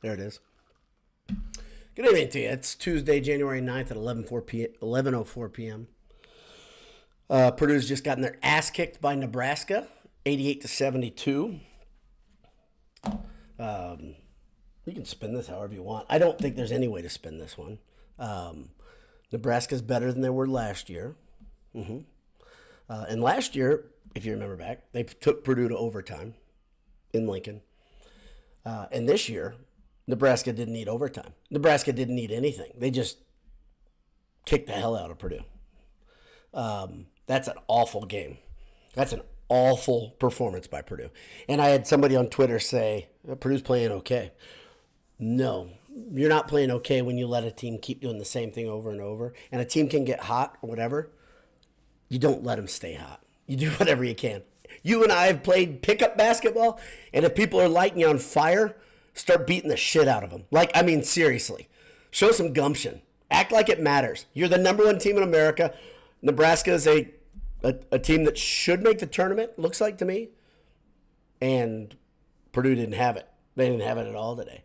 There it is. Good evening to you. It's Tuesday, January 9th at 11:04 p.m. Purdue's just gotten their ass kicked by Nebraska, 88-72. You can spin this however you want. I don't think there's any way to spin this one. Nebraska's better than they were last year. And last year, if you remember back, they took Purdue to overtime in Lincoln. And this year, Nebraska didn't need overtime. Nebraska didn't need anything. They just kicked the hell out of Purdue. That's an awful game. That's an awful performance by Purdue. And I had somebody on Twitter say, Purdue's playing okay. No, you're not playing okay when you let a team keep doing the same thing over and over. And a team can get hot or whatever. You don't let them stay hot. You do whatever you can. You and I have played pickup basketball, and if people are lighting you on fire, start beating the shit out of them. Seriously. Show some gumption. Act like it matters. You're the number one team in America. Nebraska is a team that should make the tournament, looks like to me. And Purdue didn't have it. They didn't have it at all today.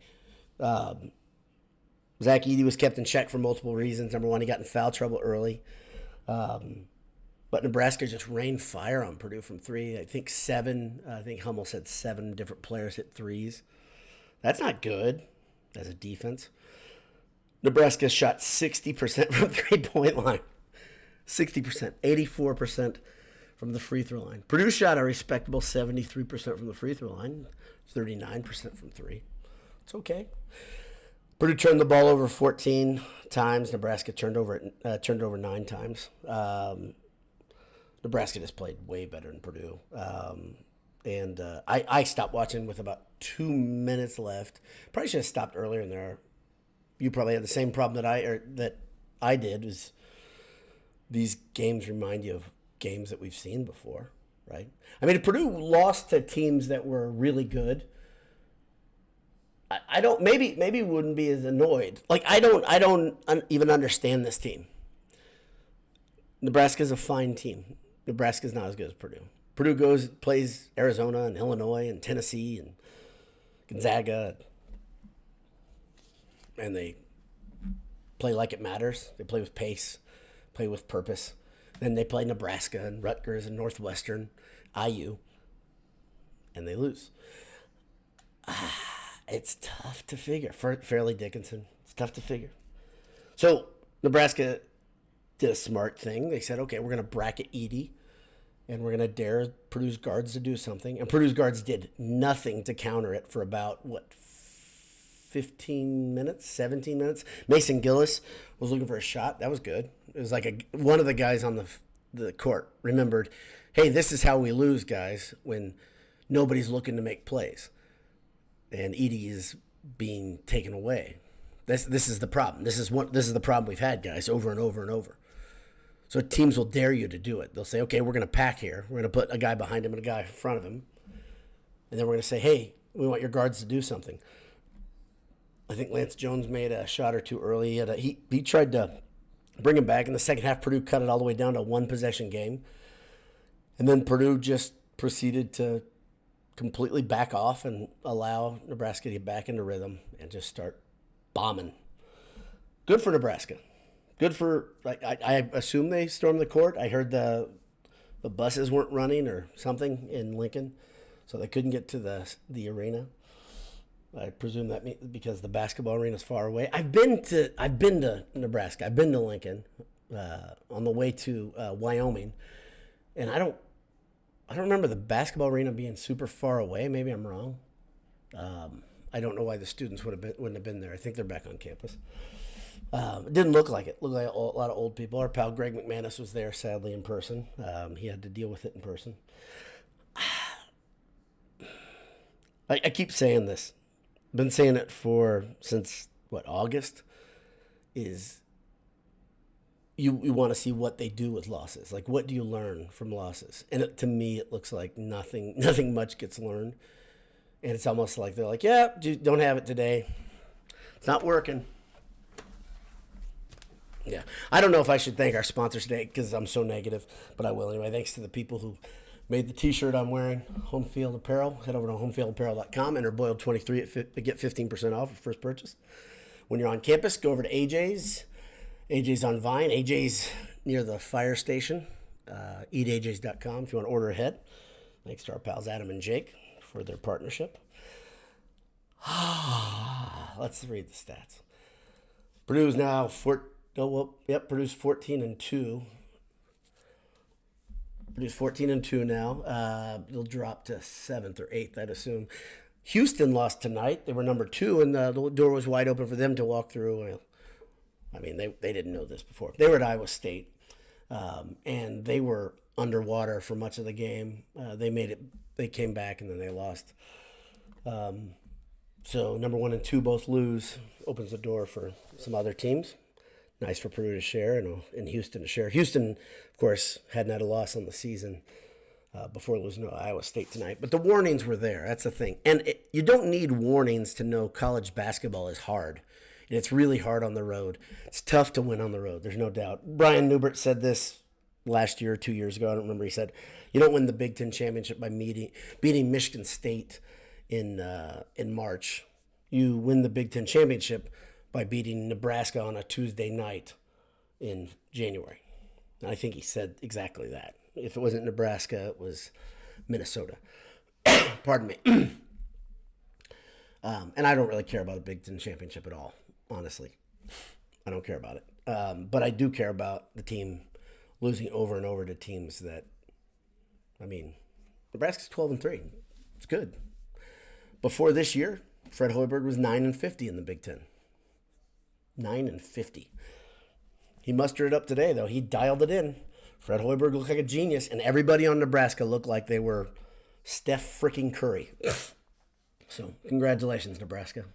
Zach Edey was kept in check for multiple reasons. Number one, he got in foul trouble early. But Nebraska just rained fire on Purdue from three. I think Hummel said 7 different players hit threes. That's not good as a defense. Nebraska shot 60% from three-point line. 60%, 84% from the free throw line. Purdue shot a respectable 73% from the free throw line, 39% from three. It's okay. Purdue turned the ball over 14 times. Nebraska turned over 9 times. Nebraska just played way better than Purdue. I stopped watching with about 2 minutes left. Probably should have stopped earlier in there. You probably had the same problem that I did. Was these games remind you of games that we've seen before, right? I mean, if Purdue lost to teams that were really good, I don't maybe wouldn't be as annoyed. I don't even understand this team. Nebraska's a fine team. Nebraska's not as good as Purdue. Purdue plays Arizona and Illinois and Tennessee and Gonzaga, and they play like it matters. They play with pace, play with purpose. Then they play Nebraska and Rutgers and Northwestern, IU, and they lose. It's tough to figure. Fairleigh Dickinson, it's tough to figure. So Nebraska did a smart thing. They said, okay, we're going to bracket Edey, and we're going to dare Purdue's guards to do something. And Purdue's guards did nothing to counter it for about, 15 minutes, 17 minutes. Mason Gillis was looking for a shot. That was good. It was like one of the guys on the court remembered, hey, this is how we lose, guys, when nobody's looking to make plays. And Edey is being taken away. This is the problem. This is the problem we've had, guys, over and over and over. So teams will dare you to do it. They'll say, okay, we're going to pack here. We're going to put a guy behind him and a guy in front of him. And then we're going to say, hey, we want your guards to do something. I think Lance Jones made a shot or two early. He tried to bring him back. In the second half, Purdue cut it all the way down to a one-possession game. And then Purdue just proceeded to completely back off and allow Nebraska to get back into rhythm and just start bombing. Good for Nebraska. Good for, I assume they stormed the court. I heard the buses weren't running or something in Lincoln, so they couldn't get to the arena. I presume that because the basketball arena is far away. I've been to Nebraska. I've been to Lincoln on the way to Wyoming, and I don't remember the basketball arena being super far away. Maybe I'm wrong. I don't know why the students wouldn't have been there. I think they're back on campus. It didn't look like it. It looked like a lot of old people. Our pal Greg McManus was there, sadly, in person. He had to deal with it in person. I keep saying this. Been saying it since August. Is you want to see what they do with losses. Like, what do you learn from losses? And to me, it looks like nothing much gets learned. And it's almost like they're like, yeah, don't have it today. It's not working. Yeah. I don't know if I should thank our sponsors today because I'm so negative, but I will anyway. Thanks to the people who Made the t-shirt I'm wearing, Home Field Apparel. Head over to homefieldapparel.com, enter Boiled23 to get 15% off your first purchase. When you're on campus, go over to AJ's. AJ's on Vine. AJ's near the fire station. EatAJ's.com if you want to order ahead. Thanks to our pals Adam and Jake for their partnership. Let's read the stats. Purdue's now Purdue's 14-2. Purdue's 14-2 now. They'll drop to 7th or 8th, I'd assume. Houston lost tonight. They were number 2, and the door was wide open for them to walk through. I mean, they didn't know this before. They were at Iowa State, and they were underwater for much of the game. They made it. They came back, and then they lost. So number 1 and 2 both lose. Opens the door for some other teams. Nice for Purdue to share and Houston to share. Houston, of course, hadn't had a loss on the season before losing to Iowa State tonight. But the warnings were there. That's the thing. And you don't need warnings to know college basketball is hard. And it's really hard on the road. It's tough to win on the road. There's no doubt. Brian Newbert said this last year or 2 years ago. I don't remember. He said, you don't win the Big Ten championship by beating Michigan State in March. You win the Big Ten championship by beating Nebraska on a Tuesday night in January. And I think he said exactly that. If it wasn't Nebraska, it was Minnesota. Pardon me. And I don't really care about the Big Ten championship at all, honestly. I don't care about it. But I do care about the team losing over and over to teams that, Nebraska's 12-3. It's good. Before this year, Fred Hoiberg was 9-50 in the Big Ten. 9-50. He mustered it up today, though. He dialed it in. Fred Hoiberg looked like a genius, and everybody on Nebraska looked like they were Steph freaking Curry. So, congratulations, Nebraska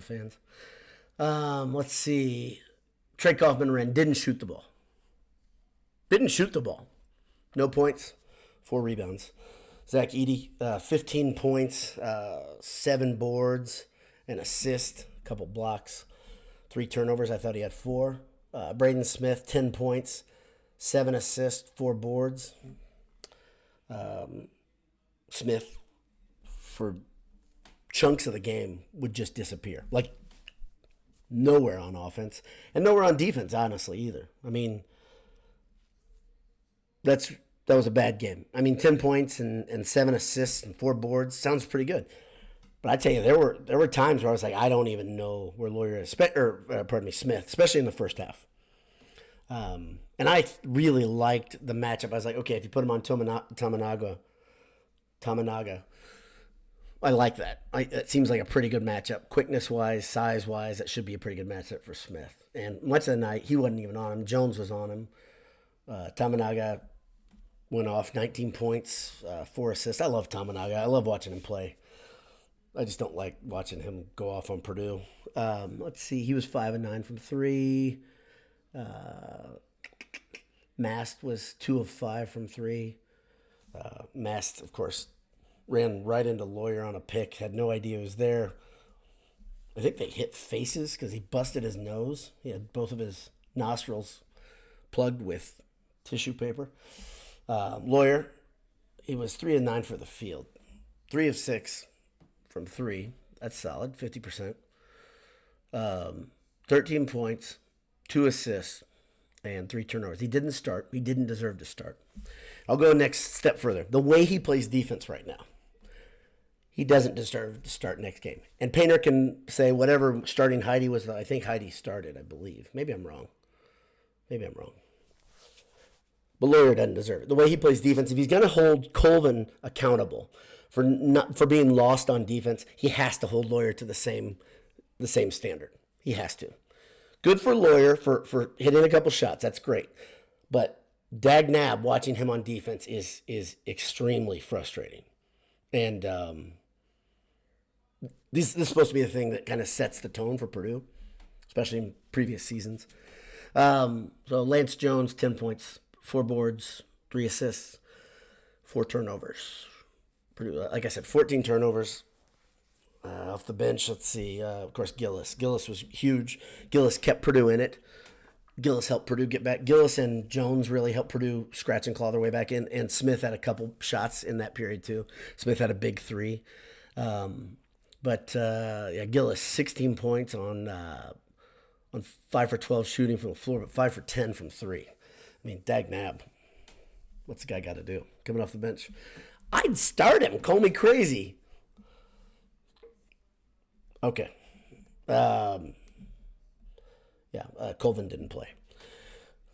fans. Let's see. Trey Kaufman didn't shoot the ball. No points, 4 rebounds. Zach Edey, 15 points, 7 boards, an assist, a couple blocks. 3 turnovers. I thought he had 4. Braden Smith, 10 points, 7 assists, 4 boards. Smith, for chunks of the game, would just disappear. Like, nowhere on offense. And nowhere on defense, honestly, either. That was a bad game. 10 points and 7 assists and 4 boards. Sounds pretty good. But I tell you, there were times where I was like, I don't even know where Lawyer is, Smith, especially in the first half. And I really liked the matchup. I was like, okay, if you put him on Tamanaga, I like that. It seems like a pretty good matchup. Quickness-wise, size-wise, that should be a pretty good matchup for Smith. And much of the night, he wasn't even on him. Jones was on him. Tamanaga went off 19 points, 4 assists. I love Tamanaga. I love watching him play. I just don't like watching him go off on Purdue. Let's see. He was 5-9 from 3. Mast was 2 of 5 from 3. Mast, of course, ran right into Lawyer on a pick. Had no idea he was there. I think they hit faces because he busted his nose. He had both of his nostrils plugged with tissue paper. Lawyer, he was 3 of 9 for the field. 3 of 6 from 3. That's solid, 50%. 13 points, 2 assists, and 3 turnovers. He didn't start. He didn't deserve to start. I'll go next step further. The way he plays defense right now, he doesn't deserve to start next game. And Painter can say whatever starting Heidi was. I think Heidi started, I believe. Maybe I'm wrong. But Lawyer doesn't deserve it. The way he plays defense, if he's going to hold Colvin accountable for being lost on defense, he has to hold Lawyer to the same standard. He has to. Good for Lawyer for hitting a couple shots. That's great. But Dag Nab, watching him on defense is extremely frustrating. And this is supposed to be the thing that kind of sets the tone for Purdue, especially in previous seasons. So Lance Jones, 10 points, 4 boards, 3 assists, 4 turnovers. Purdue, like I said, 14 turnovers. Off the bench, let's see. Of course, Gillis. Gillis was huge. Gillis kept Purdue in it. Gillis helped Purdue get back. Gillis and Jones really helped Purdue scratch and claw their way back in. And Smith had a couple shots in that period too. Smith had a big three. Yeah, Gillis 16 points on 5 for 12 shooting from the floor, but 5 for 10 from three. I mean, dag nab. What's the guy got to do? Coming off the bench. I'd start him. Call me crazy. Okay. Colvin didn't play.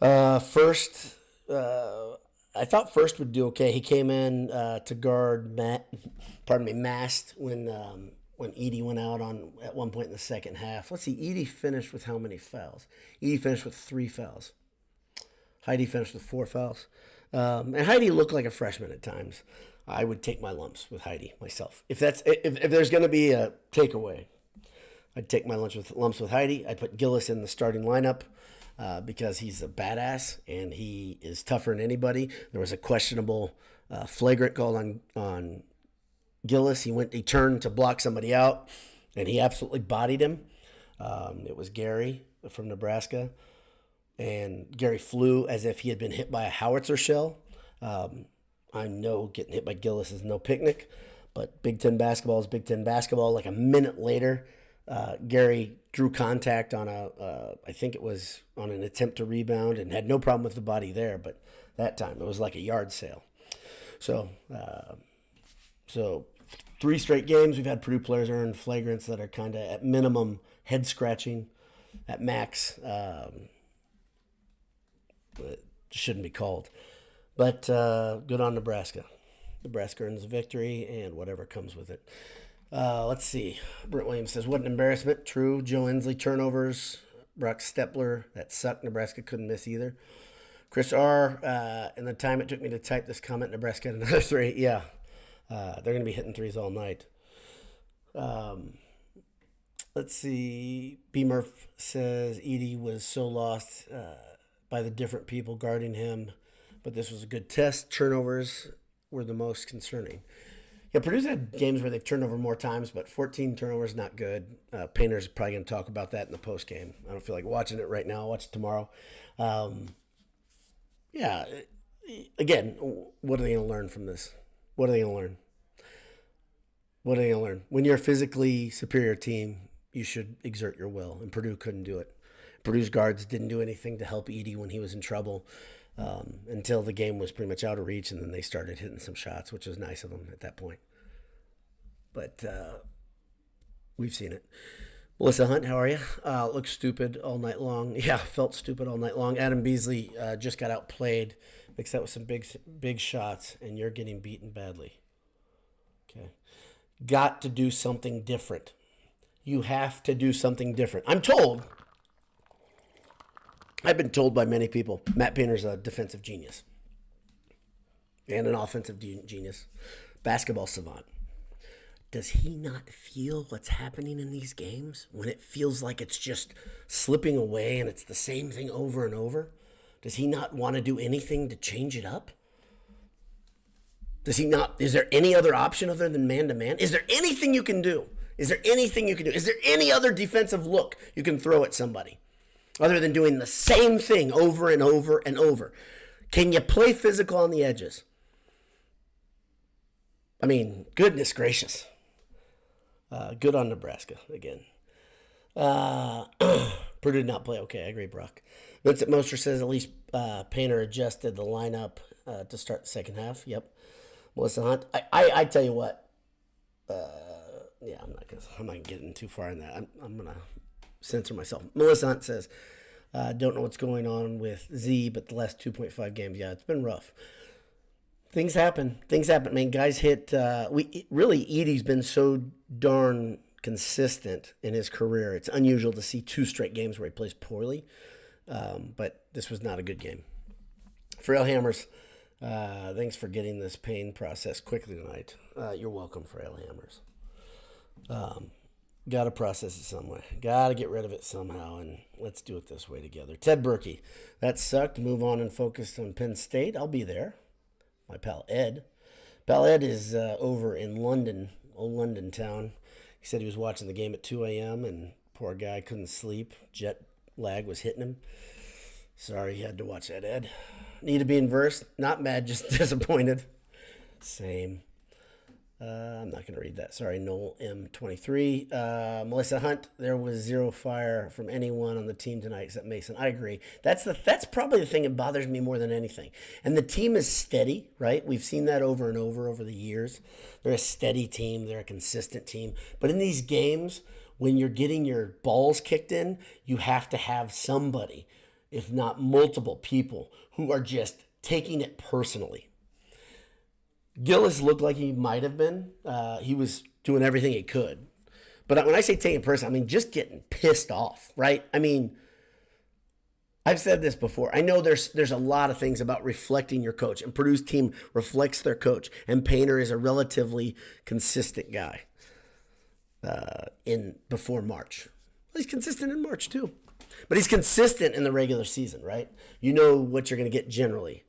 First, I thought First would do okay. He came in to guard Mast when Edey went out at one point in the second half. Let's see, Edey finished with how many fouls? Edey finished with 3 fouls. Heidi finished with 4 fouls. And Heidi looked like a freshman at times. I would take my lumps with Heidi myself. If there's going to be a takeaway, I'd take my lumps with Heidi. I'd put Gillis in the starting lineup because he's a badass and he is tougher than anybody. There was a questionable flagrant called on Gillis. He turned to block somebody out, and he absolutely bodied him. It was Gary from Nebraska, and Gary flew as if he had been hit by a howitzer shell. I know getting hit by Gillis is no picnic, but Big Ten basketball is Big Ten basketball. Like a minute later, Gary drew contact on I think it was on an attempt to rebound, and had no problem with the body there, but that time it was like a yard sale. So 3 straight games we've had Purdue players earn flagrants that are kind of at minimum head scratching, at max shouldn't be called. But good on Nebraska. Nebraska earns a victory and whatever comes with it. Let's see. Brent Williams says, what an embarrassment. True. Joe Inslee turnovers. Brock Stepler, that sucked. Nebraska couldn't miss either. Chris R., in the time it took me to type this comment, Nebraska had another 3. Yeah. They're going to be hitting threes all night. Let's see. B. Murph says Edey was so lost by the different people guarding him, but this was a good test. Turnovers were the most concerning. Yeah, Purdue's had games where they've turned over more times, but 14 turnovers, not good. Painter's probably going to talk about that in the post game. I don't feel like watching it right now. I'll watch it tomorrow. Again, what are they going to learn from this? What are they going to learn? What are they going to learn? When you're a physically superior team, you should exert your will, and Purdue couldn't do it. Purdue's guards didn't do anything to help Edey when he was in trouble until the game was pretty much out of reach, and then they started hitting some shots, which was nice of them at that point. But we've seen it. Melissa Hunt, how are you? Looked stupid all night long. Yeah, felt stupid all night long. Adam Beasley just got outplayed. Mixed that with some big shots, and you're getting beaten badly. Okay. Got to do something different. You have to do something different. I've been told by many people, Matt Painter's a defensive genius and an offensive genius, basketball savant. Does he not feel what's happening in these games when it feels like it's just slipping away and it's the same thing over and over? Does he not want to do anything to change it up? Does he not? Is there any other option other than man-to-man? Is there anything you can do? Is there any other defensive look you can throw at somebody other than doing the same thing over and over and over? Can you play physical on the edges? I mean, goodness gracious. Good on Nebraska again. Purdue did not play okay. I agree, Brock. Vincent Moster says at least Painter adjusted the lineup to start the second half. Yep. Melissa Hunt. I tell you what. I'm not gonna get in too far in that. I'm gonna censor myself. Melissa Hunt says, don't know what's going on with Z, but the last 2.5 games, yeah, it's been rough. Things happen. Man, guys hit. Edey's been so darn consistent in his career. It's unusual to see 2 straight games where he plays poorly, but this was not a good game. Frail Hammers, thanks for getting this pain process quickly tonight. You're welcome, Frail Hammers. Got to process it some way. Got to get rid of it somehow, and let's do it this way together. Ted Berkey, that sucked. Move on and focus on Penn State. I'll be there. My pal Ed. Pal Ed is over in London, old London town. He said he was watching the game at 2 a.m. and poor guy couldn't sleep. Jet lag was hitting him. Sorry you had to watch that, Ed. Need to be inversed. Not mad, just disappointed. Same. I'm not going to read that. Sorry, Noel M23. Melissa Hunt, there was zero fire from anyone on the team tonight except Mason. I agree. That's probably the thing that bothers me more than anything. And the team is steady, right? We've seen that over and over the years. They're a steady team. They're a consistent team. But in these games, when you're getting your balls kicked in, you have to have somebody, if not multiple people, who are just taking it personally. Gillis looked like he might have been. He was doing everything he could. But when I say taking it personally, I mean just getting pissed off, right? I mean, I've said this before. I know there's a lot of things about reflecting your coach, and Purdue's team reflects their coach, and Painter is a relatively consistent guy before March. Well, he's consistent in March too. But he's consistent in the regular season, right? You know what you're going to get generally.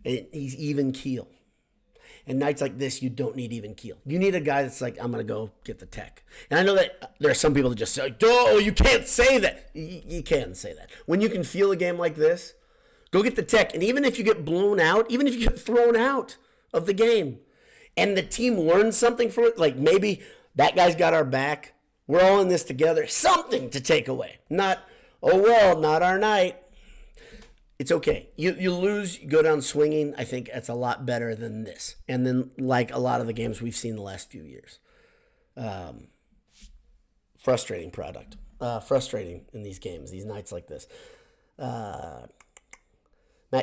He's even keel. And nights like this, you don't need even keel. You need a guy that's like, I'm going to go get the tech. And I know that there are some people that just say, oh, you can't say that. You can say that. When you can feel a game like this, go get the tech. And even if you get blown out, even if you get thrown out of the game, and the team learns something from it, like maybe that guy's got our back, we're all in this together, something to take away. Not, oh, well, not our night. It's okay. You lose, you go down swinging. I think that's a lot better than this. And then, like a lot of the games we've seen the last few years. Frustrating product. Frustrating in these games, these nights like this. Matt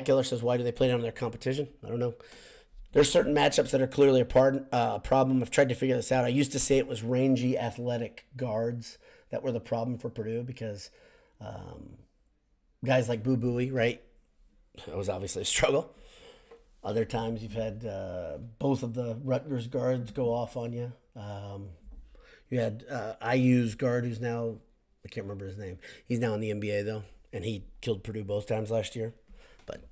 Killer says, why do they play down their competition? I don't know. There's certain matchups that are clearly a problem. I've tried to figure this out. I used to say it was rangy, athletic guards that were the problem for Purdue because guys like Boo Booey, right? That was obviously a struggle. Other times you've had both of the Rutgers guards go off on you. You had IU's guard who's now, I can't remember his name. He's now in the NBA though, and he killed Purdue both times last year. But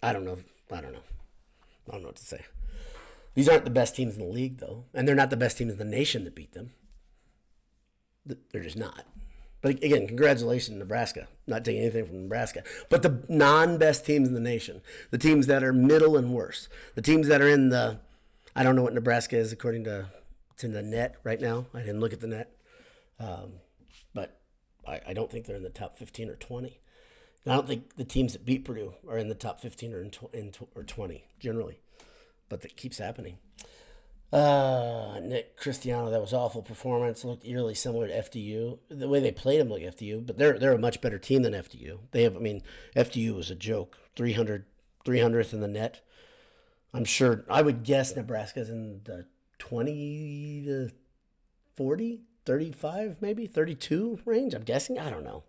I don't know. I don't know what to say. These aren't the best teams in the league though, and they're not the best teams in the nation that beat them. They're just not. But again, congratulations, Nebraska. Not taking anything from Nebraska. But the non-best teams in the nation, the teams that are middle and worse, the teams that are in the, I don't know what Nebraska is according to, it's in the net right now. I didn't look at the net. But I don't think they're in the top 15 or 20. And I don't think the teams that beat Purdue are in the top 15 or 20 generally. But that keeps happening. Nick Cristiano, that was awful performance. Looked eerily similar to FDU. The way they played him like FDU, but they're a much better team than FDU. FDU was a joke. 300th in the net. I'm sure, I would guess Nebraska's in the 20 to 40, 35 maybe, 32 range. I'm guessing. I don't know.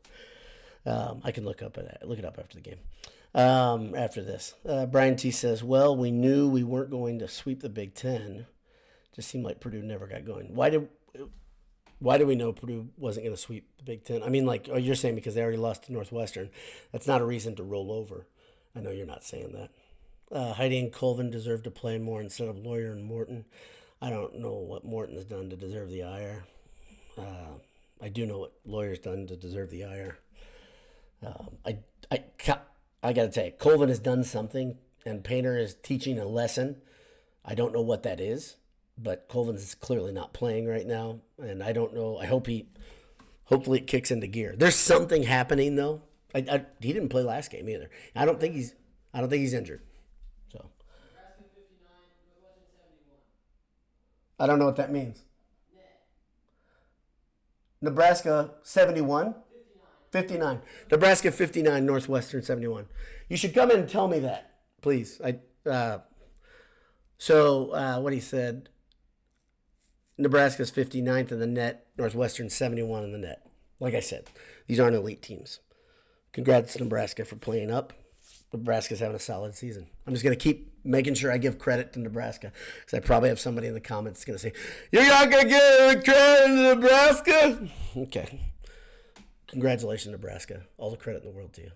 I can look it up after the game. After this, Brian T says, well, we knew we weren't going to sweep the Big Ten. Just seemed like Purdue never got going. Why do we know Purdue wasn't going to sweep the Big Ten? I mean, like, you're saying because they already lost to Northwestern. That's not a reason to roll over. I know you're not saying that. Heidi and Colvin deserve to play more instead of Lawyer and Morton. I don't know what Morton has done to deserve the ire. I do know what Lawyer's done to deserve the ire. I got to tell you, Colvin has done something, and Painter is teaching a lesson. I don't know what that is. But Colvin's clearly not playing right now, and I don't know. Hopefully it kicks into gear. There's something happening though. He didn't play last game either. I don't think he's injured. So Nebraska 59, Northwestern 71. I don't know what that means. Nebraska 71? 59. Nebraska 59, Northwestern 71. You should come in and tell me that, please. So what he said, Nebraska's 59th in the net, Northwestern 71 in the net. Like I said, these aren't elite teams. Congrats to Nebraska for playing up. Nebraska's having a solid season. I'm just going to keep making sure I give credit to Nebraska because I probably have somebody in the comments going to say, you're not going to give credit to Nebraska? Okay. Congratulations, Nebraska. All the credit in the world to you.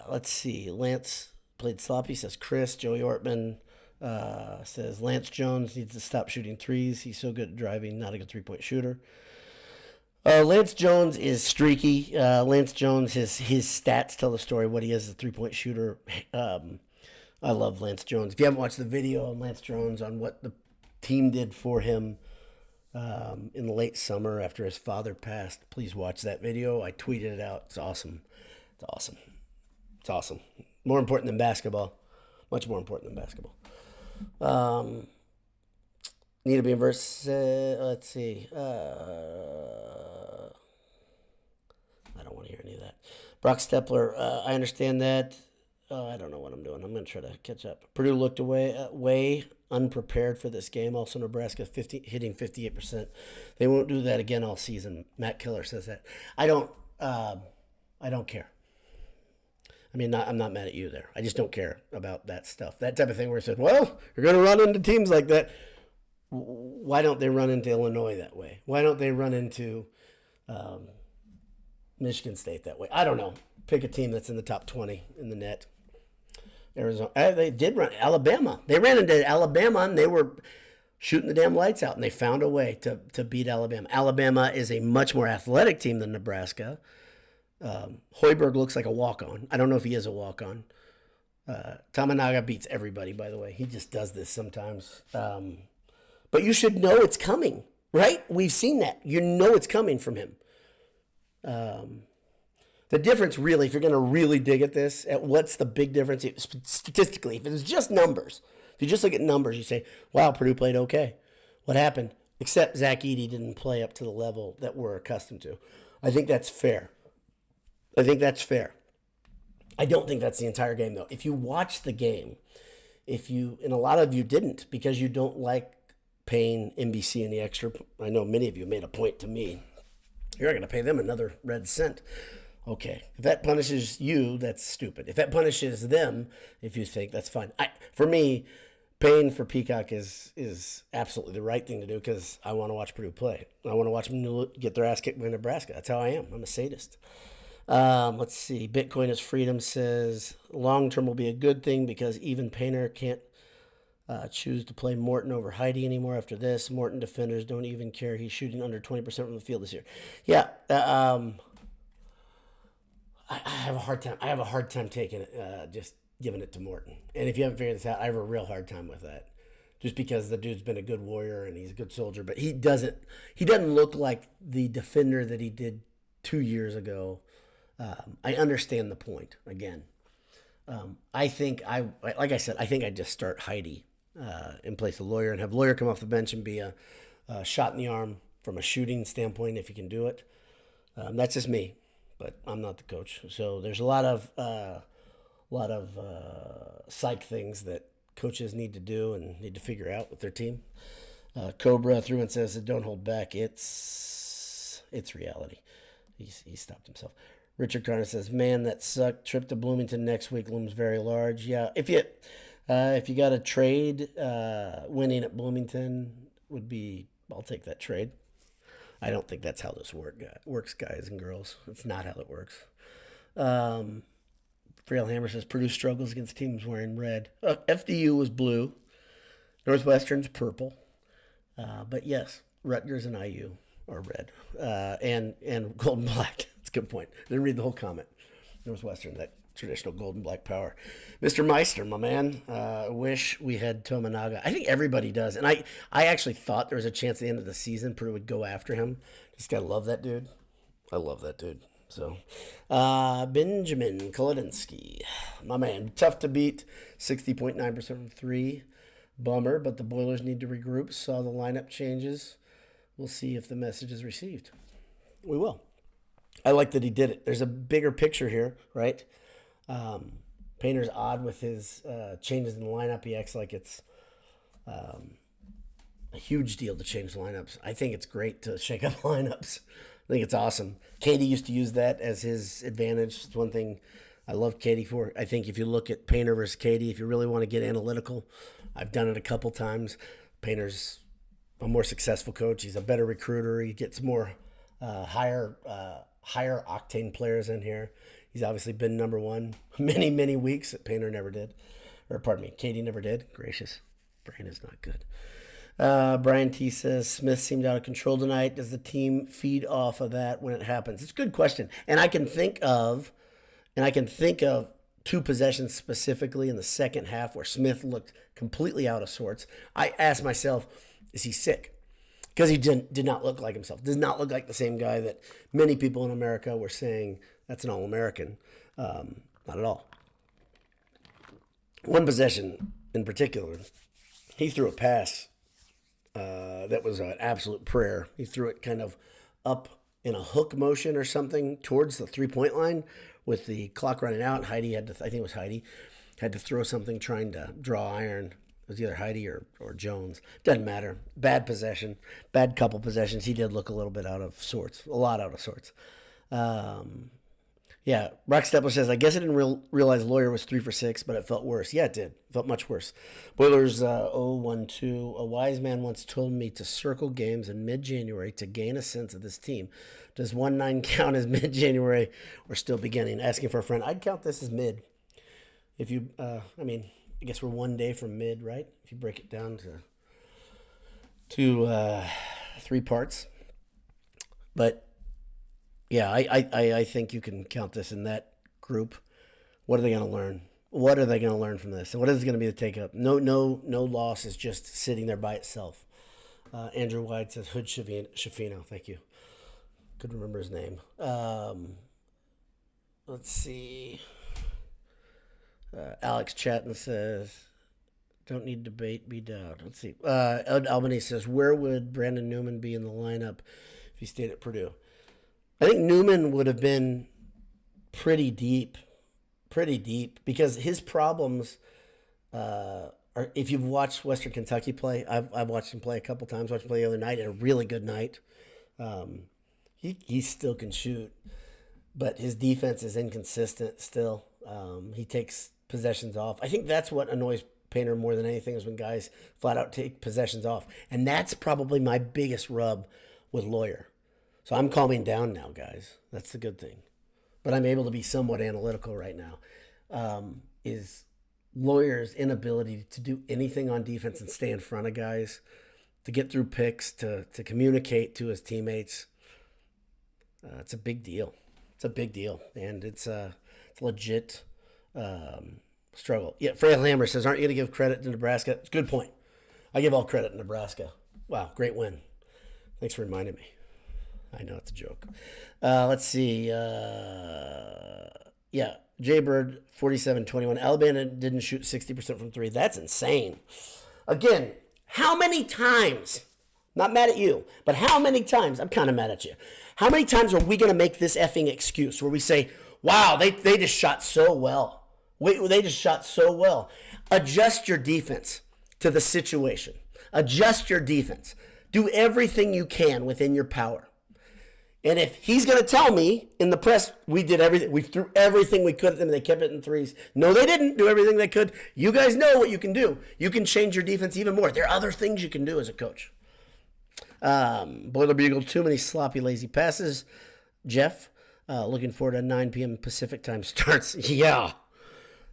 Let's see. Lance played sloppy, says Chris. Joey Ortman says Lance Jones needs to stop shooting threes. He's so good at driving, not a good three-point shooter. Lance Jones is streaky. Lance Jones, his stats tell the story. What he is, a 3-point shooter. I love Lance Jones. If you haven't watched the video on Lance Jones on what the team did for him in the late summer after his father passed, please watch that video. I tweeted it out. It's awesome. It's awesome. It's awesome. More important than basketball. Much more important than basketball. Need to be inverse. Let's see. I don't want to hear any of that. Brock Stepler. I understand that. I don't know what I'm doing. I'm going to try to catch up. Purdue looked way unprepared for this game. Also, Nebraska hitting 58%. They won't do that again all season. Matt Keller says that. I don't care. I mean, I'm not mad at you there. I just don't care about that stuff. That type of thing where it said, well, you're going to run into teams like that. Why don't they run into Illinois that way? Why don't they run into Michigan State that way? I don't know. Pick a team that's in the top 20 in the net. Arizona. They did run Alabama. They ran into Alabama and they were shooting the damn lights out, and they found a way to beat Alabama. Alabama is a much more athletic team than Nebraska. Hoiberg looks like a walk-on. I don't know if he is a walk-on. Tominaga beats everybody, by the way. He just does this sometimes. But you should know it's coming, right? We've seen that. You know it's coming from him. The difference really, if you're going to really dig at this, at what's the big difference statistically, if it's just numbers, if you just look at numbers, you say, wow, Purdue played okay. What happened? Except Zach Edey didn't play up to the level that we're accustomed to. I think that's fair. I don't think that's the entire game, though. If you watch the game, and a lot of you didn't because you don't like paying NBC in the extra. I know many of you made a point to me. You're not going to pay them another red cent. Okay. If that punishes you, that's stupid. If that punishes them, if you think, that's fine. For me, paying for Peacock is absolutely the right thing to do because I want to watch Purdue play. I want to watch them get their ass kicked by Nebraska. That's how I am. I'm a sadist. Let's see. Bitcoin is freedom says long term will be a good thing because even Painter can't choose to play Morton over Heidi anymore after this. Morton defenders don't even care. He's shooting under 20% from the field this year. Yeah. I have a hard time. I have a hard time taking it, just giving it to Morton. And if you haven't figured this out, I have a real hard time with that. Just because the dude's been a good warrior and he's a good soldier, but he doesn't look like the defender that he did 2 years ago. I understand the point again. I think like I said, I think I'd just start Heidi in place of Lawyer and have Lawyer come off the bench and be a shot in the arm from a shooting standpoint if he can do it. That's just me, but I'm not the coach. So there's a lot of psych things that coaches need to do and need to figure out with their team. Cobra through and says, "Don't hold back. It's reality." He stopped himself. Richard Carter says, "Man, that sucked. Trip to Bloomington next week looms very large." Yeah, if you got a trade, winning at Bloomington would be. I'll take that trade. I don't think that's how this works, guys and girls. It's not how it works. Frail Hammer says Purdue struggles against teams wearing red. FDU was blue. Northwestern's purple. But yes, Rutgers and IU are red. And gold and black. That's a good point. I didn't read the whole comment. Northwestern, that traditional gold and black power. Mr. Meister, my man, wish we had Tominaga. I think everybody does. And I actually thought there was a chance at the end of the season Purdue would go after him. Just gotta love that dude. I love that dude. So, Benjamin Kolodinsky, my man, tough to beat, 60.9% from three. Bummer, but the Boilers need to regroup. Saw the lineup changes. We'll see if the message is received. We will. I like that he did it. There's a bigger picture here, right? Painter's odd with his changes in the lineup. He acts like it's a huge deal to change lineups. I think it's great to shake up lineups. I think it's awesome. Katie used to use that as his advantage. It's one thing I love Katie for. I think if you look at Painter versus Katie, if you really want to get analytical, I've done it a couple times. Painter's a more successful coach. He's a better recruiter. He gets more higher octane players in here. He's obviously been number one many weeks that Painter never did. Or pardon me, Katie never did. Gracious. Brain is not good. Brian T says Smith seemed out of control tonight. Does the team feed off of that when it happens? It's a good question, and I can think of two possessions specifically in the second half where Smith looked completely out of sorts. I asked myself, is he sick? Because he did not look like himself. Does not look like the same guy that many people in America were saying that's an All-American. Not at all. One possession in particular, he threw a pass that was an absolute prayer. He threw it kind of up in a hook motion or something towards the three-point line with the clock running out. Heidi had to, I think it was Heidi, had to throw something trying to draw iron. It was either Heidi or Jones. Doesn't matter. Bad possession. Bad couple possessions. He did look a little bit out of sorts. A lot out of sorts. Yeah, Brock Stepler says, I guess I didn't realize Lawyer was 3 for 6, but it felt worse. Yeah, it did. It felt much worse. Boilers 0-1-2. A wise man once told me to circle games in mid-January to gain a sense of this team. Does 1-9 count as mid-January or still beginning? Asking for a friend. I'd count this as mid. If you, I guess we're 1 day from mid, right? If you break it down to 3 parts. But yeah, I think you can count this in that group. What are they going to learn? What are they going to learn from this? And what is going to be the take-up? No loss is just sitting there by itself. Andrew White says, Hood Shafino. Thank you. Couldn't remember his name. Let's see. Alex Chatton says, don't need debate, be down. Let's see. Ed Albany says, where would Brandon Newman be in the lineup if he stayed at Purdue? I think Newman would have been pretty deep because his problems are, if you've watched Western Kentucky play, I've watched him play a couple times, watched him play the other night, had a really good night. He still can shoot, but his defense is inconsistent still. He takes possessions off. I think that's what annoys Painter more than anything is when guys flat out take possessions off. And that's probably my biggest rub with Lawyer. So I'm calming down now, guys. That's the good thing. But I'm able to be somewhat analytical right now. Is Lawyer's inability to do anything on defense and stay in front of guys, to get through picks, to communicate to his teammates. It's a big deal. It's a big deal. And it's a legit struggle. Yeah, Frail Hammer says, aren't you going to give credit to Nebraska? It's a good point. I give all credit to Nebraska. Wow, great win. Thanks for reminding me. I know it's a joke. Let's see. Yeah, Jaybird, 47-21. Alabama didn't shoot 60% from 3. That's insane. Again, how many times, not mad at you, but how many times, I'm kind of mad at you, how many times are we going to make this effing excuse where we say, wow, they just shot so well. They just shot so well. Adjust your defense to the situation. Adjust your defense. Do everything you can within your power. And if he's going to tell me in the press, we did everything, we threw everything we could at them, and they kept it in threes. No, they didn't do everything they could. You guys know what you can do. You can change your defense even more. There are other things you can do as a coach. Boiler Bugle, too many sloppy, lazy passes. Jeff, looking forward to 9 p.m. Pacific time starts. Yeah,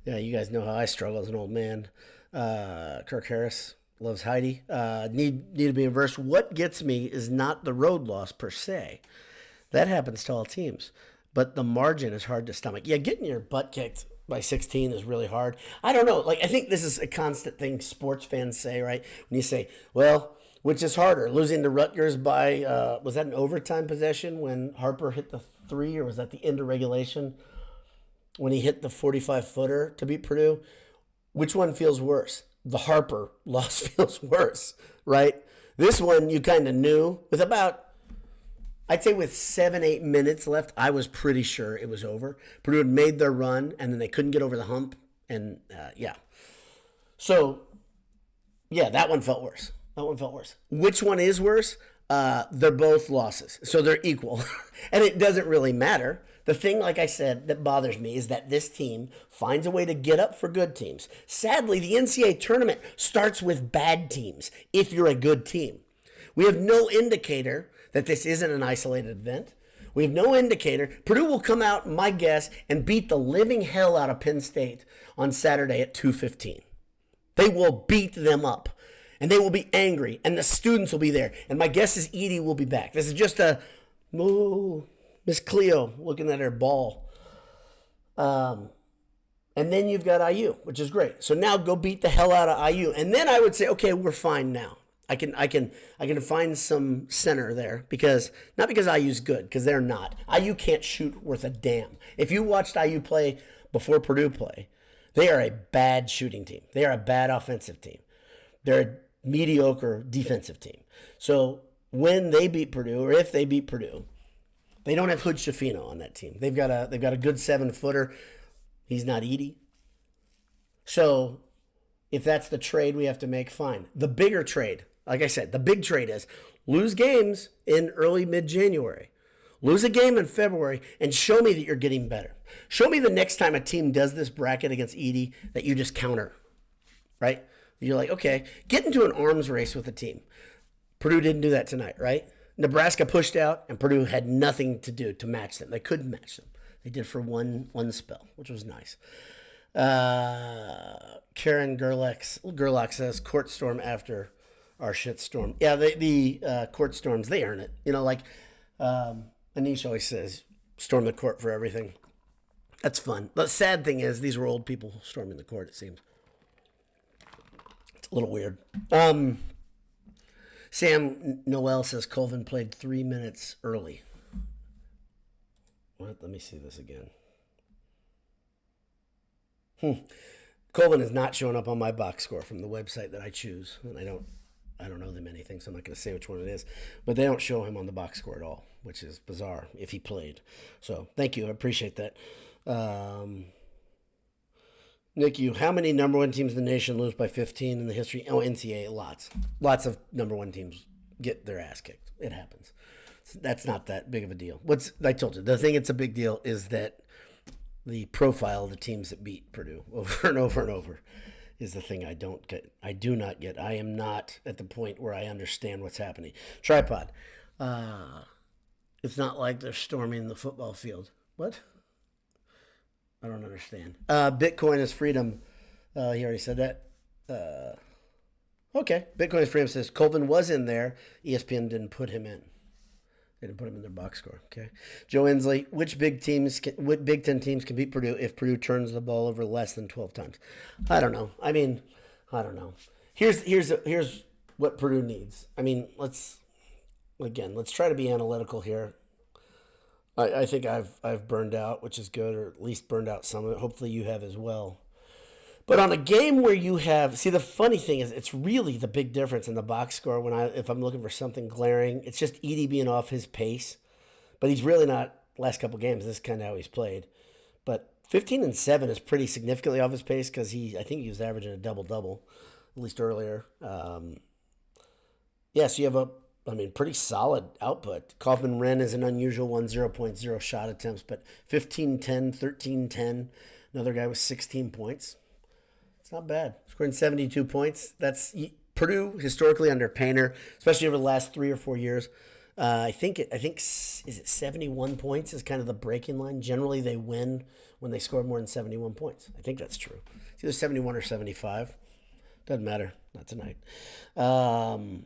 you guys know how I struggle as an old man. Kirk Harris loves Heidi. Need to be inverse. What gets me is not the road loss per se. That happens to all teams. But the margin is hard to stomach. Yeah, getting your butt kicked by 16 is really hard. I don't know. I think this is a constant thing sports fans say, right? When you say, well, which is harder? Losing to Rutgers by, was that an overtime possession when Harper hit the 3, or was that the end of regulation when he hit the 45-footer to beat Purdue? Which one feels worse? The Harper loss feels worse, right? This one you kind of knew with about, I'd say with 7-8 minutes left, I was pretty sure it was over. Purdue had made their run, and then they couldn't get over the hump, and yeah. So, yeah, that one felt worse. Which one is worse? They're both losses, so they're equal, and it doesn't really matter. The thing, like I said, that bothers me is that this team finds a way to get up for good teams. Sadly, the NCAA tournament starts with bad teams if you're a good team. We have no indicator that this isn't an isolated event. We have no indicator. Purdue will come out, my guess, and beat the living hell out of Penn State on Saturday at 2:15. They will beat them up. And they will be angry, and the students will be there. And my guess is Edey will be back. This is just a, Miss Cleo looking at her ball. And then you've got IU, which is great. So now go beat the hell out of IU. And then I would say, okay, we're fine now. I can find some center there because not because IU's good, because they're not. IU can't shoot worth a damn. If you watched IU play before Purdue play, they are a bad shooting team. They are a bad offensive team. They're a mediocre defensive team. So when they beat Purdue, or if they beat Purdue, they don't have Hood Schifino on that team. They've got a good 7-footer. He's not Edey. So if that's the trade we have to make, fine. The bigger trade, like I said, the big trade is lose games in early mid-January. Lose a game in February and show me that you're getting better. Show me the next time a team does this bracket against Edey that you just counter, right? You're like, okay, get into an arms race with the team. Purdue didn't do that tonight, right? Nebraska pushed out, and Purdue had nothing to do to match them. They couldn't match them. They did for one spell, which was nice. Karen Gerlach says, court storm after our shit storm. Yeah, the court storms, they earn it. You know, like Anish always says, storm the court for everything. That's fun. The sad thing is, these were old people storming the court, it seems. It's a little weird. Sam Noel says Colvin played 3 minutes early. What? Let me see this again. Colvin is not showing up on my box score from the website that I choose, and I don't know them anything, so I'm not going to say which one it is. But they don't show him on the box score at all, which is bizarre if he played. So thank you, I appreciate that. Nick, how many number one teams in the nation lose by 15 in the history? Oh, NCAA, lots of number one teams get their ass kicked. It happens. That's not that big of a deal. I told you, the thing that's a big deal is that the profile of the teams that beat Purdue over and over and over is the thing I don't get. I do not get. I am not at the point where I understand what's happening. Tripod. It's not like they're storming the football field. What? I don't understand. Bitcoin is freedom. He already said that. Okay. Bitcoin is freedom says Colvin was in there. ESPN didn't put him in. They didn't put him in their box score. Okay. Joe Inslee, which Big Ten teams can beat Purdue if Purdue turns the ball over less than 12 times? I don't know. I don't know. Here's what Purdue needs. Let's try to be analytical here. I think I've burned out, which is good, or at least burned out some of it. Hopefully you have as well. But on a game where you have, the funny thing is, it's really the big difference in the box score if I'm looking for something glaring. It's just Edey being off his pace, but he's really not. Last couple games, this is kind of how he's played. But 15-7 is pretty significantly off his pace because I think he was averaging a double-double, at least earlier. So you have a pretty solid output. Kaufman-Wren is an unusual one, 0.0 shot attempts, but 15-10, 13-10. Another guy with 16 points. It's not bad. Scoring 72 points. That's Purdue historically under Painter, especially over the last 3 or 4 years. I think is it 71 points is kind of the breaking line. Generally, they win when they score more than 71 points. I think that's true. It's either 71 or 75. Doesn't matter. Not tonight. Noel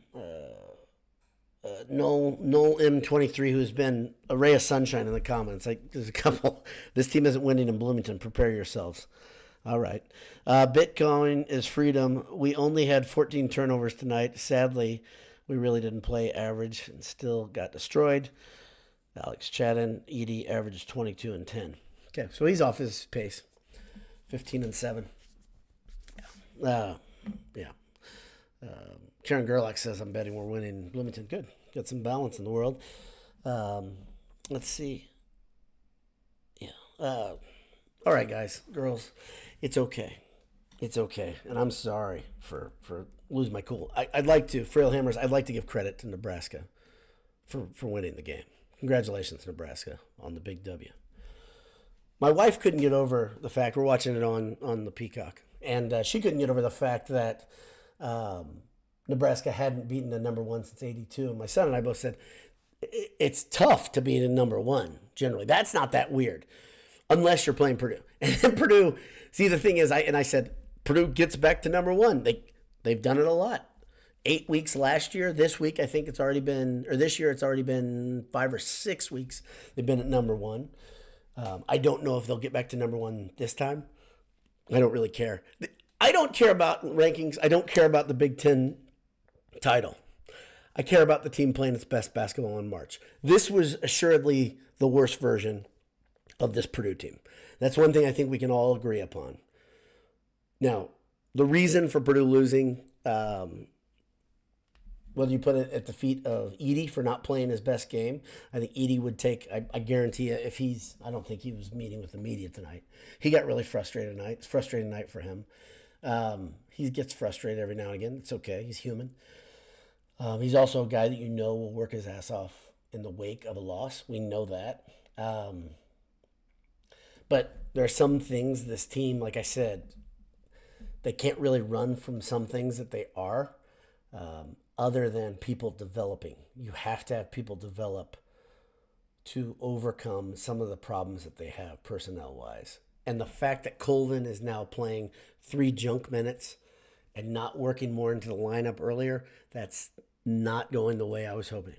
M23, who's been a ray of sunshine in the comments. There's a couple. This team isn't winning in Bloomington. Prepare yourselves. All right. Bitcoin is freedom. We only had 14 turnovers tonight. Sadly, we really didn't play average and still got destroyed. Alex Chadden, Edey averaged 22 and 10. Okay, so he's off his pace. 15-7. Yeah. Karen Gerlach says, I'm betting we're winning Bloomington. Good. Got some balance in the world. Let's see. Yeah. All right, guys, girls, it's okay. It's okay. And I'm sorry for losing my cool. I'd like to, Frail Hammers, I'd like to give credit to Nebraska for winning the game. Congratulations, Nebraska, on the big W. My wife couldn't get over the fact, we're watching it on the Peacock, and she couldn't get over the fact that Nebraska hadn't beaten the number one since '82. And my son and I both said, it's tough to beat a number one, generally. That's not that weird, unless you're playing Purdue. And then Purdue, the thing is, I said, Purdue gets back to number one. They've done it a lot. 8 weeks last year. This week, I think it's already been, or this year, it's already been 5 or 6 weeks. They've been at number one. I don't know if they'll get back to number one this time. I don't really care. I don't care about rankings. I don't care about the Big Ten title. I care about the team playing its best basketball in March. This was assuredly the worst version of this Purdue team. That's one thing I think we can all agree upon. Now, the reason for Purdue losing, whether you put it at the feet of Edey for not playing his best game, I think Edey would take, I guarantee you, I don't think he was meeting with the media tonight. He got really frustrated tonight. It's a frustrating night for him. He gets frustrated every now and again. It's okay. He's human. He's also a guy that will work his ass off in the wake of a loss. We know that. But there are some things this team, like I said, they can't really run from some things that they are, other than people developing. You have to have people develop to overcome some of the problems that they have personnel-wise. And the fact that Colvin is now playing 3 junk minutes and not working more into the lineup earlier, that's not going the way I was hoping.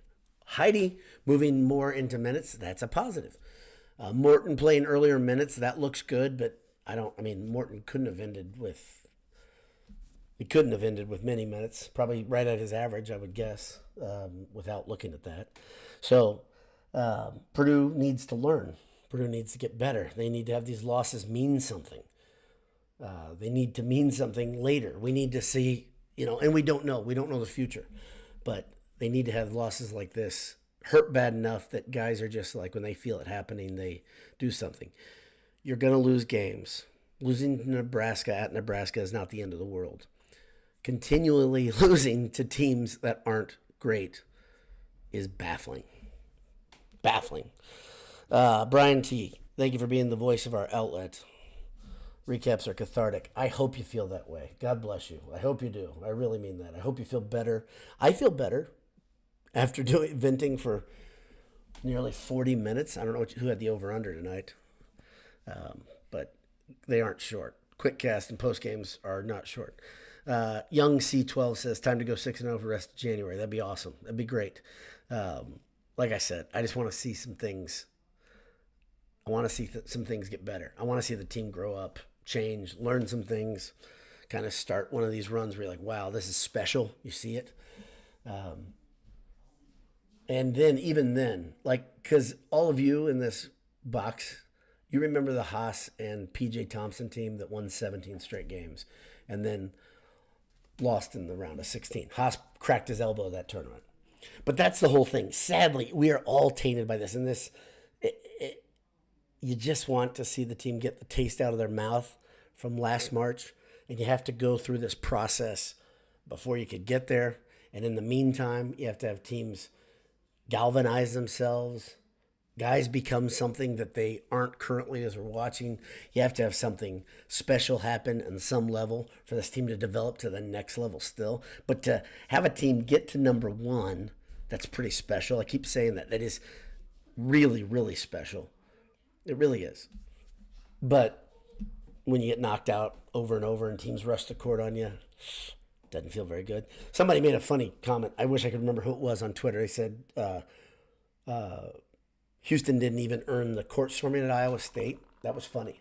Edey moving more into minutes, that's a positive. Morton playing earlier minutes, that looks good, but Morton couldn't have ended with many minutes, probably right at his average, I would guess, without looking at that. So Purdue needs to learn. Purdue needs to get better. They need to have these losses mean something. They need to mean something later. We need to see, and we don't know. We don't know the future. But they need to have losses like this hurt bad enough that guys are just like, when they feel it happening, they do something. You're going to lose games. Losing to Nebraska at Nebraska is not the end of the world. Continually losing to teams that aren't great is baffling. Baffling. Brian T., thank you for being the voice of our outlet. Recaps are cathartic. I hope you feel that way. God bless you. I hope you do. I really mean that. I hope you feel better. I feel better after venting for nearly 40 minutes. I don't know who had the over-under tonight, but they aren't short. Quick cast and post games are not short. Young C12 says, time to go 6-0 for the rest of January. That'd be awesome. That'd be great. Like I said, I just want to see some things. I want to see some things get better. I want to see the team grow up, change, learn some things, kind of start one of these runs where you're like, wow, this is special. You see it. And then, even then, because all of you in this box, you remember the Haas and PJ Thompson team that won 17 straight games and then lost in the round of 16. Haas cracked his elbow that tournament. But that's the whole thing. Sadly, we are all tainted by this. And you just want to see the team get the taste out of their mouth from last March. And you have to go through this process before you could get there. And in the meantime, you have to have teams galvanize themselves. Guys become something that they aren't currently as we're watching. You have to have something special happen on some level for this team to develop to the next level still. But to have a team get to number one, that's pretty special. I keep saying that. That is really, really special. It really is. But when you get knocked out over and over and teams rush the court on you, doesn't feel very good. Somebody made a funny comment. I wish I could remember who it was on Twitter. They said, Houston didn't even earn the court storming at Iowa State. That was funny.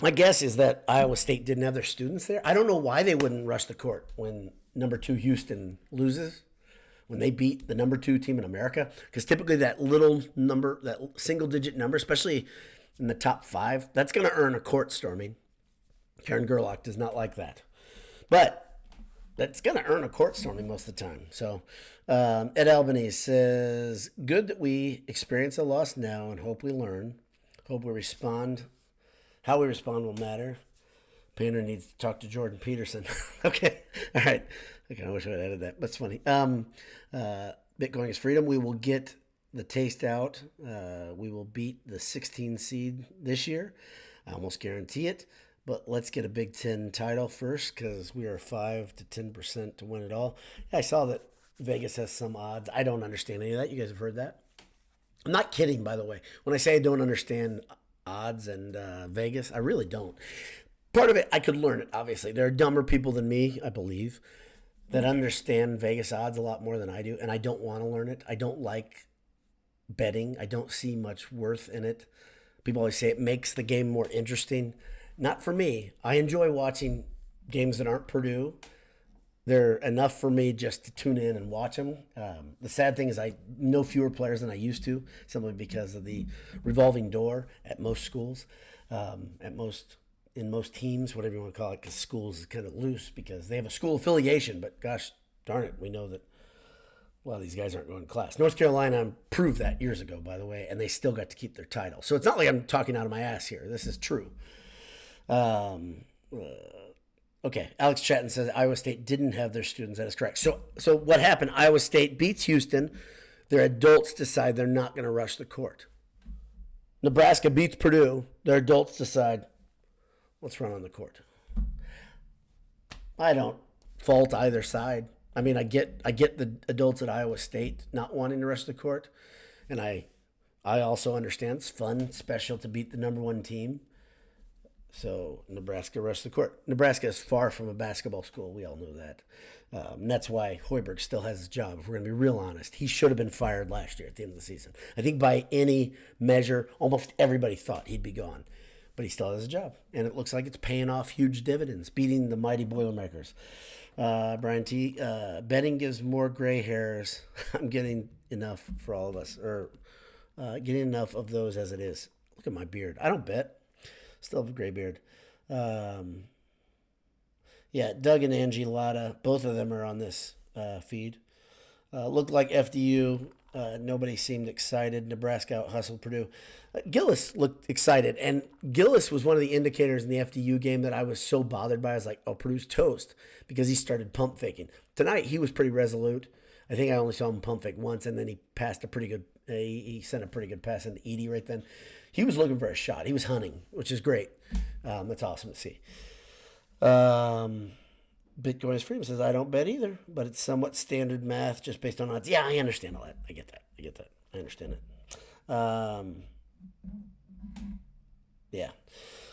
My guess is that Iowa State didn't have their students there. I don't know why they wouldn't rush the court when number 2 Houston loses, when they beat the number 2 team in America. Because typically that little number, that single-digit number, especially in the top 5, that's going to earn a court storming. Karen Gerlach does not like that. But that's going to earn a court storming most of the time. So Ed Albany says, good that we experience a loss now and hope we learn. Hope we respond. How we respond will matter. Painter needs to talk to Jordan Peterson. Okay. All right. I kind of wish I had added that. That's funny. Bitcoin is freedom. We will get the taste out. We will beat the 16 seed this year. I almost guarantee it. But let's get a Big Ten title first because we are 5 to 10% to win it all. I saw that Vegas has some odds. I don't understand any of that. You guys have heard that? I'm not kidding, by the way. When I say I don't understand odds and Vegas, I really don't. Part of it, I could learn it, obviously. There are dumber people than me, I believe. that understand Vegas odds a lot more than I do, and I don't want to learn it. I don't like betting. I don't see much worth in it. People always say it makes the game more interesting. Not for me. I enjoy watching games that aren't Purdue. They're enough for me just to tune in and watch them. The sad thing is I know fewer players than I used to, simply because of the revolving door at most schools, in most teams, whatever you want to call it, because schools is kind of loose because they have a school affiliation. But gosh darn it, we know that a lot of these guys aren't going to class. North Carolina proved that years ago, by the way, and they still got to keep their title. So it's not like I'm talking out of my ass here. This is true. Okay, Alex Chatton says Iowa State didn't have their students. That is correct. So what happened? Iowa State beats Houston. Their adults decide they're not going to rush the court. Nebraska beats Purdue. Their adults decide, let's run on the court. I don't fault either side. I mean, I get the adults at Iowa State not wanting to rush the court, and I also understand it's fun, special to beat the number one team. So Nebraska rushed the court. Nebraska is far from a basketball school. We all know that. And that's why Hoiberg still has his job. If we're going to be real honest, he should have been fired last year at the end of the season. I think by any measure, almost everybody thought he'd be gone. But he still has a job. And it looks like it's paying off huge dividends, beating the mighty Boilermakers. Brian T., betting gives more gray hairs. I'm getting enough for all of us, or getting enough of those as it is. Look at my beard. I don't bet. Still have a gray beard. Yeah, Doug and Angie Latta, both of them are on this feed. Looked like FDU. Nobody seemed excited. Nebraska out-hustled Purdue. Gillis looked excited, and Gillis was one of the indicators in the FDU game that I was so bothered by. I was like, oh, Purdue's toast, because he started pump faking. Tonight, he was pretty resolute. I think I only saw him pump fake once, and then he passed a pretty good he sent a pretty good pass into Edey right then. He was looking for a shot. He was hunting, which is great. That's awesome to see. Bitcoin is Freedom says, I don't bet either, but it's somewhat standard math just based on odds. Yeah, I understand all that. I get that. I understand it. Yeah.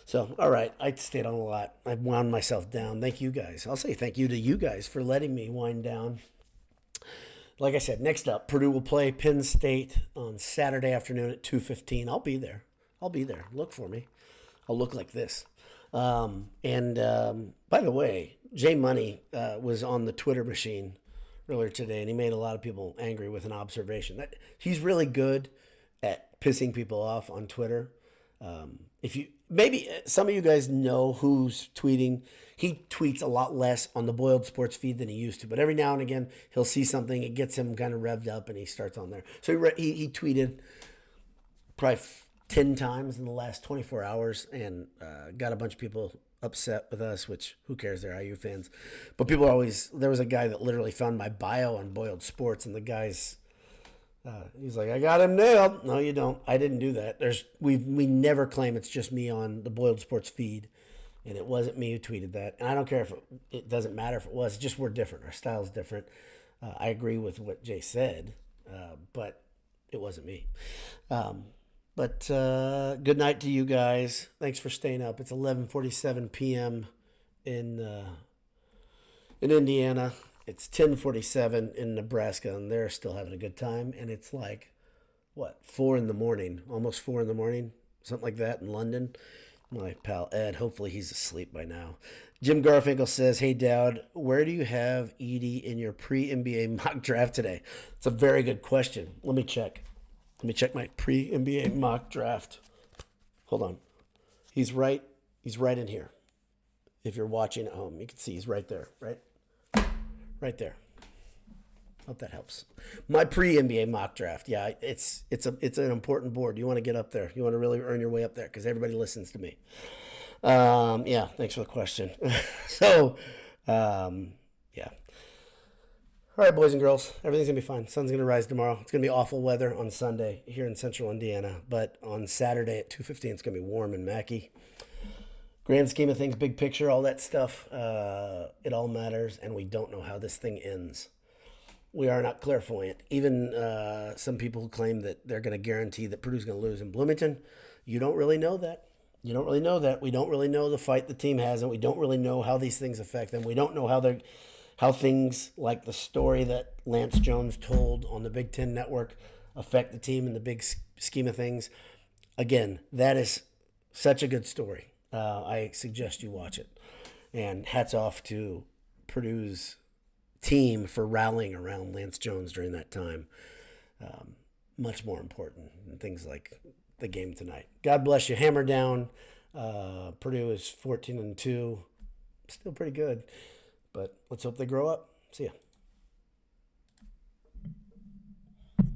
So, all right. I stayed on a lot. I wound myself down. Thank you guys. I'll say thank you to you guys for letting me wind down. Like I said, next up, Purdue will play Penn State on Saturday afternoon at 2:15. I'll be there. Look for me. I'll look like this. By the way, Jay Money was on the Twitter machine earlier today, and he made a lot of people angry with an observation. That he's really good at pissing people off on Twitter. If you maybe some of you guys know who's tweeting. He tweets a lot less on the Boiled Sports feed than he used to, but every now and again he'll see something, it gets him kind of revved up, and he starts on there. So he tweeted probably 10 times in the last 24 hours and got a bunch of people upset with us, which who cares, they're IU fans. But people are always, there was a guy that literally found my bio on Boiled Sports, and the guy's he's like, I got him nailed. No, you don't. I didn't do that. We never claim it's just me on the Boiled Sports feed, and it wasn't me who tweeted that. And I don't care if it doesn't matter if it was. It's just we're different. Our style's different. I agree with what Jay said, but it wasn't me. But good night to you guys. Thanks for staying up. It's 11:47 p.m. in Indiana. It's 10:47 in Nebraska, and they're still having a good time. And it's like, what, 4 in the morning, almost 4 in the morning, something like that in London. My pal Ed, hopefully he's asleep by now. Jim Garfinkel says, hey, Dowd, where do you have Edey in your pre-NBA mock draft today? It's a very good question. Let me check. Let me check my pre-NBA mock draft. Hold on. He's right in here. If you're watching at home, you can see he's right there, right there. Hope that helps. My pre-NBA mock draft. Yeah, it's an important board. You want to get up there. You want to really earn your way up there because everybody listens to me. Yeah, thanks for the question. So, yeah. All right, boys and girls, everything's going to be fine. Sun's going to rise tomorrow. It's going to be awful weather on Sunday here in central Indiana, but on Saturday at 2:15, it's going to be warm in Mackey. Grand scheme of things, big picture, all that stuff, it all matters, and we don't know how this thing ends. We are not clairvoyant. Even some people who claim that they're going to guarantee that Purdue's going to lose in Bloomington, you don't really know that. We don't really know the fight the team has, and we don't really know how these things affect them. We don't know how they're how things like the story that Lance Jones told on the Big Ten Network affect the team in the big scheme of things. Again, that is such a good story. I suggest you watch it. And hats off to Purdue's team for rallying around Lance Jones during that time. Much more important than things like the game tonight. God bless you. Hammer down. Purdue is 14-2. Still pretty good. But let's hope they grow up. See ya.